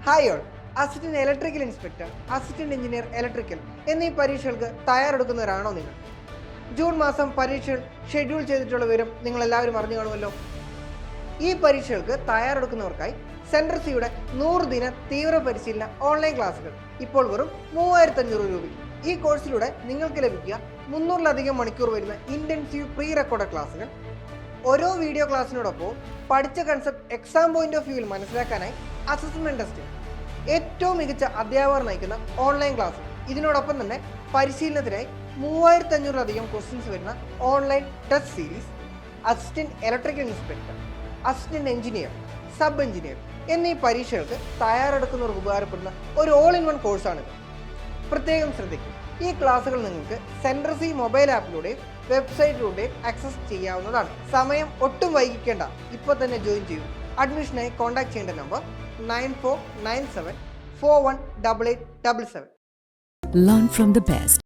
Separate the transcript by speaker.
Speaker 1: Hi all, assistant electrical inspector, assistant engineer electrical എന്നീ പരീക്ഷകൾക്ക് തയ്യാറെടുക്കുന്നവരാണോ നിങ്ങൾ? ജൂൺ മാസം പരീക്ഷകൾ ഷെഡ്യൂൾ ചെയ്തിട്ടുള്ള വിവരം നിങ്ങൾ എല്ലാവരും അറിഞ്ഞു കാണുമല്ലോ. ഈ പരീക്ഷകൾക്ക് തയ്യാറെടുക്കുന്നവർക്കായി CentreCയുടെ 100 ദിന തീവ്ര പരിശീലന ഓൺലൈൻ ക്ലാസുകൾ ഇപ്പോൾ വെറും 3500 രൂപയ്ക്ക്. ഈ കോഴ്സിലൂടെ നിങ്ങൾക്ക് ലഭിക്കുക 300-ലധികം മണിക്കൂർ വരുന്ന ഇന്റൻസീവ് പ്രീ റെക്കോർഡ് ക്ലാസുകൾ. ഓരോ വീഡിയോ ക്ലാസ്സിനോടൊപ്പം പഠിച്ച കൺസെപ്റ്റ് എക്സാം പോയിന്റ് ഓഫ് വ്യൂവിൽ മനസ്സിലാക്കാനായി അസസ്മെന്റ് ടെസ്റ്റ്, ഏറ്റവും മികച്ച അധ്യാപകർ നയിക്കുന്ന ഓൺലൈൻ ക്ലാസ്. ഇതിനോടൊപ്പം തന്നെ പരിശീലനത്തിനായി 3500-ലധികം ക്വസ്റ്റ്യൻസ് വരുന്ന online test series, assistant electrical inspector, assistant engineer, sub engineer എന്നീ പരീക്ഷകൾക്ക് തയ്യാറെടുക്കുന്നവർക്ക് ഉപകാരപ്പെടുന്ന ഒരു ഓൾ ഇൻ വൺ കോഴ്സാണിത്. പ്രത്യേകം ശ്രദ്ധിക്കും, ഈ ക്ലാസ്സുകൾ നിങ്ങൾക്ക് CentreC മൊബൈൽ ആപ്പിലൂടെയും വെബ്സൈറ്റിലൂടെയും ആക്സസ് ചെയ്യാവുന്നതാണ്. സമയം ഒട്ടും വൈകിക്കേണ്ട, ഇപ്പോൾ തന്നെ ജോയിൻ ചെയ്യൂ. അഡ്മിഷനായി കോൺടാക്ട് ചെയ്യേണ്ട number 9497418877.
Speaker 2: Learn from the best.